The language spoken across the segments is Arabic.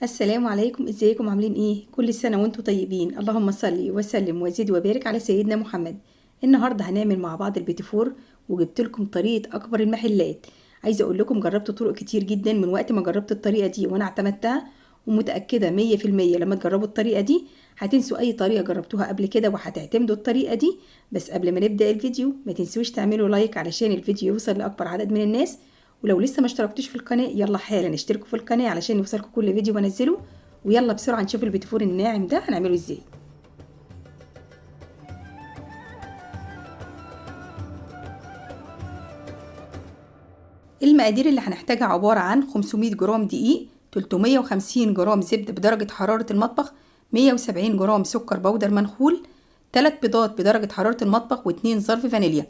السلام عليكم، ازيكم عاملين ايه؟ كل سنة وانتم طيبين. اللهم صل وسلم وزد وبارك على سيدنا محمد. النهاردة هنعمل مع بعض البيتي فور، وجبت لكم طريقة اكبر المحلات. عايزة اقول لكم جربت طرق كتير جدا من وقت ما جربت الطريقة دي وانا اعتمدتها، ومتأكدة 100% لما تجربوا الطريقة دي هتنسوا اي طريقة جربتوها قبل كده وهتعتمدوا الطريقة دي. بس قبل ما نبدأ الفيديو ما تنسوش تعملوا لايك علشان الفيديو يوصل لأكبر عدد من الناس، ولو لسه ما اشتركتوش في القناة يلا حالا اشتركوا في القناة علشان يوصلكم كل فيديو بنزله. ويلا بسرعة نشوف البيتي فور الناعم ده هنعمله ازاي. المقادير اللي هنحتاجها عبارة عن 500 جرام دقيق، 350 جرام زبدة بدرجة حرارة المطبخ، 170 جرام سكر بودر منخول، 3 بيضات بدرجة حرارة المطبخ، و2 ظرف فانيليا.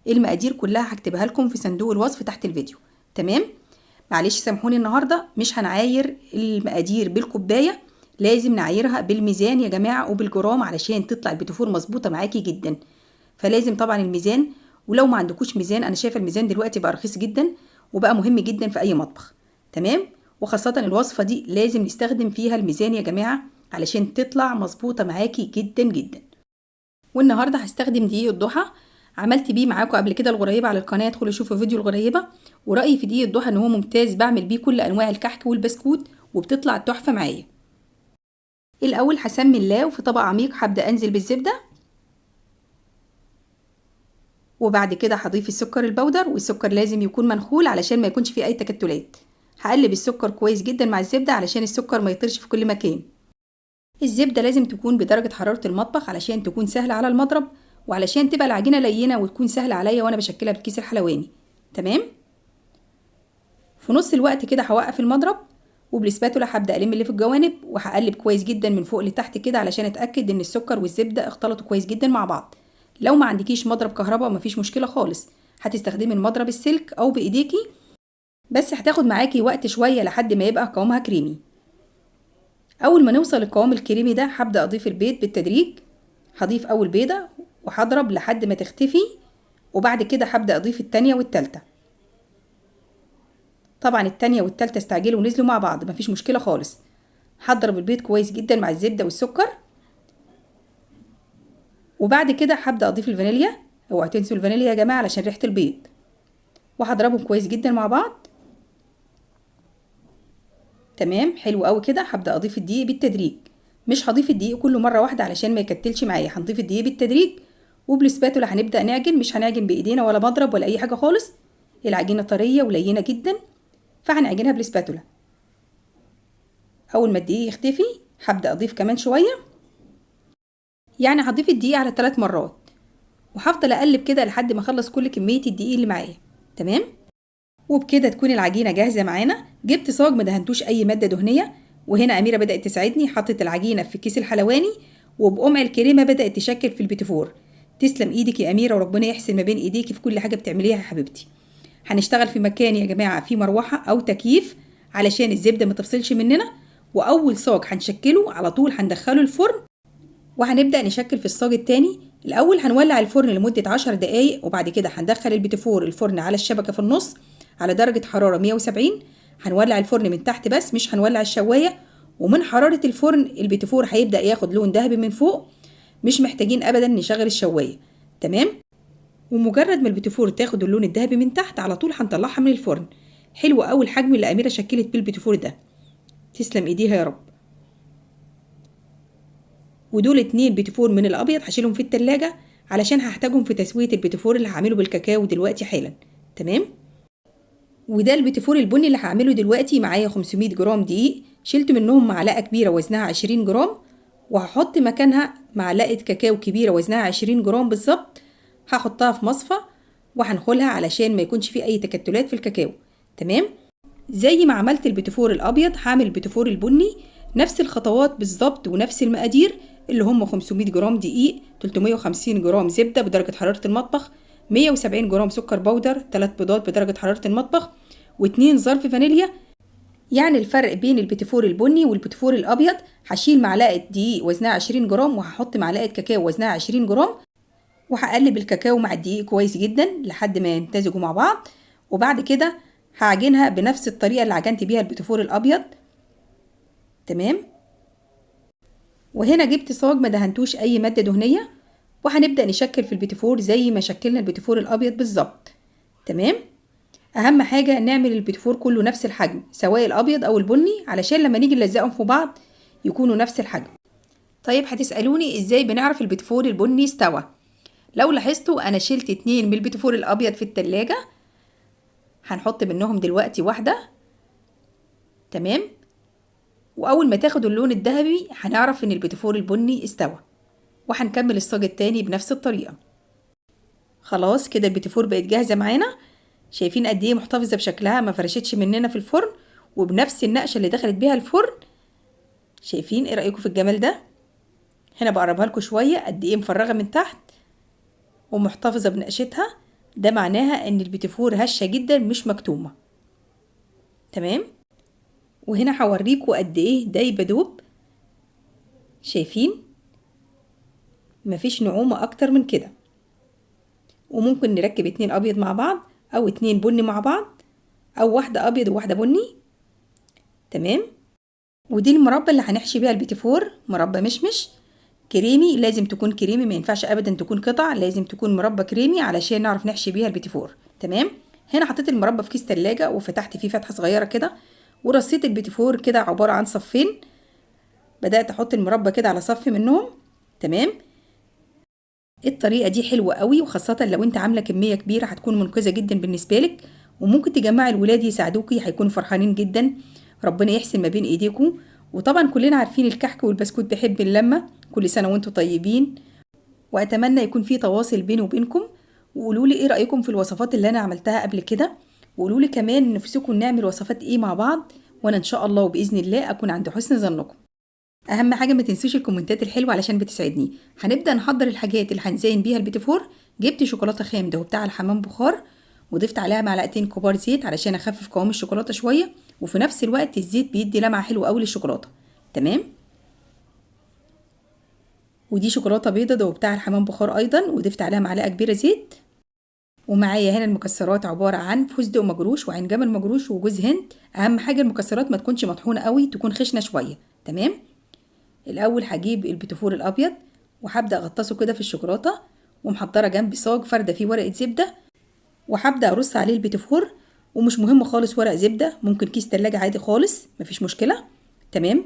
المقادير كلها هكتبها لكم في صندوق الوصف تحت الفيديو. تمام. معلش سامحوني، النهارده مش هنعاير المقادير بالكوبايه، لازم نعايرها بالميزان يا جماعه وبالجرام علشان تطلع البيتي فور مظبوطه معاكي جدا. فلازم طبعا الميزان، ولو ما عندكوش ميزان انا شايفه الميزان دلوقتي بقى رخيص جدا وبقى مهم جدا في اي مطبخ. تمام. وخاصه الوصفه دي لازم نستخدم فيها الميزان يا جماعه علشان تطلع مظبوطه معاكي جدا جدا. والنهارده هستخدم دقيق الضحى، عملت بيه معاكم قبل كده الغريبه على القناه، ادخلوا شوفوا فيديو الغريبه. ورايي في دقيق الضحى ان هو ممتاز، بعمل بيه كل انواع الكحك والبسكوت وبتطلع تحفه معايا. الاول هسمي الله، وفي طبق عميق هبدا انزل بالزبده، وبعد كده هضيف السكر البودر، والسكر لازم يكون منخول علشان ما يكونش فيه اي تكتلات. هقلب السكر كويس جدا مع الزبده علشان السكر ما يطيرش في كل مكان. الزبده لازم تكون بدرجه حراره المطبخ علشان تكون سهله على المضرب، وعلشان تبقى العجينه لينه وتكون سهله عليا وانا بشكلها بالكيس الحلواني. تمام. في نص الوقت كده هوقف المضرب، وبالسباتولا هبدا الم اللي في الجوانب، وهقلب كويس جدا من فوق لتحت كده علشان اتاكد ان السكر والزبده اختلطوا كويس جدا مع بعض. لو ما عندكيش مضرب كهرباء مفيش مشكله خالص، هتستخدمي المضرب السلك او بايديكي، بس هتاخد معاكي وقت شويه لحد ما يبقى قوامها كريمي. اول ما نوصل للقوام الكريمي ده هبدا اضيف البيض بالتدريج. هضيف اول بيضه وهضرب لحد ما تختفي، وبعد كده هبدا اضيف التانية والتالتة. طبعا التانية والتالتة استعجلوا ونزلوا مع بعض مفيش مشكله خالص. هضرب البيض كويس جدا مع الزبده والسكر، وبعد كده هبدا اضيف الفانيليا. اوعوا تنسوا الفانيليا يا جماعه علشان ريحه البيض. وهضربهم كويس جدا مع بعض. تمام، حلو قوي كده. هبدا اضيف الدقيق بالتدريج، مش هضيف الدقيق كله مره واحده علشان ما يكتلش معايا، هنضيف الدقيق بالتدريج. وبالسباتولا هنبدا نعجن، مش هنعجن بايدينا ولا مضرب ولا اي حاجه خالص. العجينه طريه ولينه جدا فهنعجنها بالسباتولا. اول ما الدقيق يختفي هبدا اضيف كمان شويه، يعني هضيف الدقيق على 3 مرات، وهفضل اقلب كده لحد ما اخلص كل كميه الدقيق اللي معايا. تمام. وبكده تكون العجينه جاهزه معانا. جبت صاج ما دهنتوش اي ماده دهنيه، وهنا اميره بدات تساعدني، حطت العجينه في كيس الحلواني وبقمع الكريمه بدات تشكل في البيتي فور. تسلم ايدك يا اميره، وربنا يحسن ما بين ايديكي في كل حاجه بتعمليها يا حبيبتي. هنشتغل في مكان يا جماعه فيه مروحه او تكييف علشان الزبده ما تفصلش مننا. واول صاج هنشكله على طول هندخله الفرن، وهنبدا نشكل في الصاج التاني. الاول هنولع الفرن لمده 10 دقايق، وبعد كده هندخل البيتي فور الفرن على الشبكه في النص على درجه حراره 170. هنولع الفرن من تحت بس مش هنولع الشوايه، ومن حراره الفرن البيتي فور هيبدا ياخد لون ذهبي من فوق، مش محتاجين ابدا نشغل الشوايه. تمام. ومجرد ما البيتي فور تاخد اللون الذهبي من تحت على طول هنطلعها من الفرن. حلو قوي الحجم اللي اميره شكلت بيه البيتي فور ده، تسلم ايديها يا رب. ودول 2 بيتي فور من الابيض هشيلهم في التلاجة علشان هحتاجهم في تسويه البيتي فور اللي هعمله بالكاكاو دلوقتي حالا. تمام. وده البيتي فور البني اللي هعمله دلوقتي. معايا 500 جرام دقيق، شلت منهم معلقه كبيره وزنها 20 جرام، وهحط مكانها معلقه كاكاو كبيره وزنها 20 جرام بالظبط. هحطها في مصفى وهنخلها علشان ما يكونش فيه اي تكتلات في الكاكاو. تمام. زي ما عملت البيتي فور الابيض هعمل البيتي فور البني، نفس الخطوات بالظبط ونفس المقادير اللي هم 500 جرام دقيق، 350 جرام زبده بدرجه حراره المطبخ، 170 جرام سكر بودر، 3 بيضات بدرجه حراره المطبخ، و2 ظرف فانيليا. يعني الفرق بين البيتي فور البني والبيتي فور الابيض، هشيل معلقه دقيق وزنها 20 جرام وهحط معلقه كاكاو وزنها 20 جرام، وهقلب الكاكاو مع الدقيق كويس جدا لحد ما يمتزجوا مع بعض. وبعد كده هعجنها بنفس الطريقه اللي عجنت بيها البيتي فور الابيض. تمام. وهنا جبت صاج ما دهنتوش اي ماده دهنيه، وهنبدا نشكل في البيتيفور زي ما شكلنا البيتيفور الابيض بالظبط. تمام. اهم حاجه نعمل البيتيفور كله نفس الحجم، سواء الابيض او البني، علشان لما نيجي نلزقهم في بعض يكونوا نفس الحجم. طيب هتسالوني ازاي بنعرف البيتيفور البني استوى؟ لو لاحظتوا انا شلت 2 من البيتيفور الابيض في التلاجة، هنحط منهم دلوقتي واحده. تمام. واول ما تاخدوا اللون الذهبي هنعرف ان البيتيفور البني استوى، وهنكمل الصاج التاني بنفس الطريقه. خلاص كده البيتيفور بقت جاهزه معانا. شايفين قد ايه محتفظه بشكلها، ما فرشتش مننا في الفرن، وبنفس النقشه اللي دخلت بيها الفرن. شايفين؟ ايه رايكم في الجمال ده؟ هنا بقربها لكم شويه قد ايه مفرغه من تحت ومحتفظه بنقشتها. ده معناها ان البيتيفور هشه جدا مش مكتومه. تمام. وهنا هوريكم قد ايه دايبه دوب. شايفين؟ مفيش نعومه اكتر من كده. وممكن نركب 2 ابيض مع بعض، او 2 بني مع بعض، او واحده ابيض وواحده بني. تمام. ودي المربى اللي هنحشي بيها البيتيفور، مربى مشمش كريمي. لازم تكون كريمي، ما ينفعش ابدا تكون قطع، لازم تكون مربى كريمي علشان نعرف نحشي بيها البيتيفور. تمام. هنا حطيت المربى في كيس تلاجة وفتحت فيه فتحه صغيره كده، ورصيت البيتيفور كده عباره عن صفين. بدات احط المربى كده على صف منهم. تمام. الطريقه دي حلوه قوي، وخاصه لو انت عامله كميه كبيره هتكون منقذه جدا بالنسبه لك، وممكن تجمعي الولاد يساعدوكي، هيكونوا فرحانين جدا. ربنا يحسن ما بين ايديكم. وطبعا كلنا عارفين الكحك والبسكوت بيحب اللمه. كل سنه وانتم طيبين، واتمنى يكون في تواصل بيني وبينكم. وقولوا لي ايه رايكم في الوصفات اللي انا عملتها قبل كده، وقولوا لي كمان نفسكم نعمل وصفات ايه مع بعض، وانا ان شاء الله وباذن الله اكون عند حسن ظنكم. اهم حاجه ما تنسوش الكومنتات الحلوه علشان بتسعدني. هنبدا نحضر الحاجات اللي هنزين بيها البيتيفور. جبت شوكولاته خام دوبتها على الحمام بخار، وضفت عليها معلقتين كبار زيت علشان اخفف قوام الشوكولاته شويه، وفي نفس الوقت الزيت بيدي لمعه حلوه قوي للشوكولاته. تمام. ودي شوكولاته بيضه دوبتها على الحمام بخار ايضا، وضفت عليها معلقه كبيره زيت. ومعايا هنا المكسرات عباره عن فستق مجروش وعين جمل مجروش وجوز هند. اهم حاجه المكسرات ما تكونش مطحونه قوي، تكون خشنه شويه. تمام. الاول هجيب البيتيفور الابيض وهبدا اغطسه كده في الشوكولاته، ومحضره جنبي صاج فرده فيه ورقه زبده، وهبدا ارص عليه البيتيفور. ومش مهم خالص ورق زبده، ممكن كيس تلاجة عادي خالص مفيش مشكله. تمام.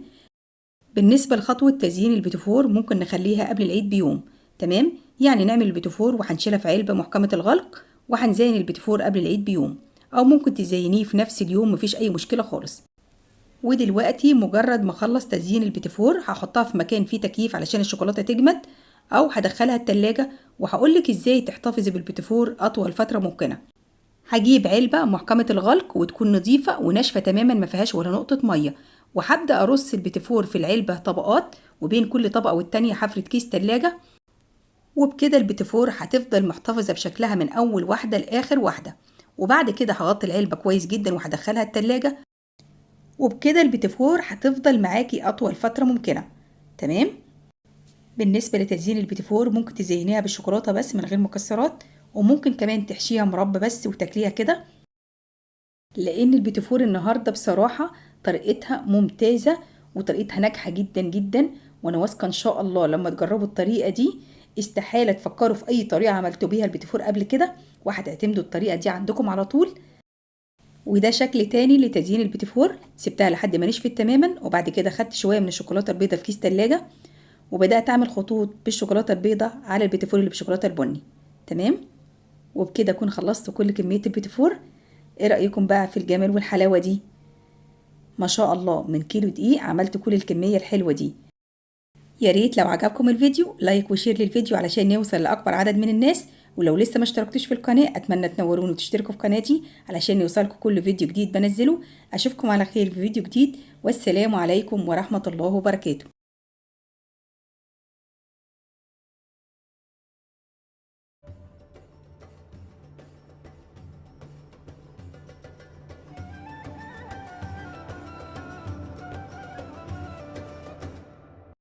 بالنسبه لخطوه تزيين البيتيفور ممكن نخليها قبل العيد بيوم. تمام. يعني نعمل البيتيفور وهنشيلها في علبه محكمه الغلق، وهنزين البيتيفور قبل العيد بيوم، او ممكن تزينيه في نفس اليوم مفيش اي مشكله خالص. ودلوقتي مجرد ما اخلص تزيين البيتيفور هحطها في مكان فيه تكييف علشان الشوكولاته تجمد، او هدخلها التلاجة. وهقولك ازاي تحتفظي بالبيتيفور اطول فتره ممكنه. هجيب علبه محكمه الغلق وتكون نظيفه وناشفه تماما ما فيهاش ولا نقطه ميه، وهبدا ارص البيتيفور في العلبه طبقات، وبين كل طبقه والتانيه هفرد كيس تلاجة. وبكده البيتيفور هتفضل محتفظه بشكلها من اول واحده لاخر واحده. وبعد كده هغطي العلبه كويس جدا وهدخلها التلاجة. وبكده البيتيفور هتفضل معاكي اطول فتره ممكنه. تمام. بالنسبه لتزيين البيتيفور ممكن تزينيها بالشوكولاته بس من غير مكسرات، وممكن كمان تحشيها مربى بس وتاكليها كده. لان البيتيفور النهارده بصراحه طريقتها ممتازه وطريقتها ناجحه جدا جدا، وانا واثقه ان شاء الله لما تجربوا الطريقه دي استحاله تفكروا في اي طريقه عملتوا بيها البيتيفور قبل كده، وهتعتمدوا الطريقه دي عندكم على طول. وده شكل تاني لتزيين البيتيفور. سبتها لحد ما نشفت تماما، وبعد كده خدت شويه من الشوكولاته البيضاء في كيس تلاجة، وبدات اعمل خطوط بالشوكولاته البيضاء على البيتيفور اللي بالشوكولاته البني. تمام. وبكده اكون خلصت كل كميه البيتيفور. ايه رايكم بقى في الجمال والحلاوه دي؟ ما شاء الله، من كيلو دقيق عملت كل الكميه الحلوه دي. يا ريت لو عجبكم الفيديو لايك وشير للفيديو علشان نوصل لاكبر عدد من الناس. ولو لسه ما اشتركتوش في القناه اتمنى تنوروني وتشتركوا في قناتي علشان يوصلكم كل فيديو جديد بنزله. اشوفكم على خير في فيديو جديد، والسلام عليكم ورحمه الله وبركاته.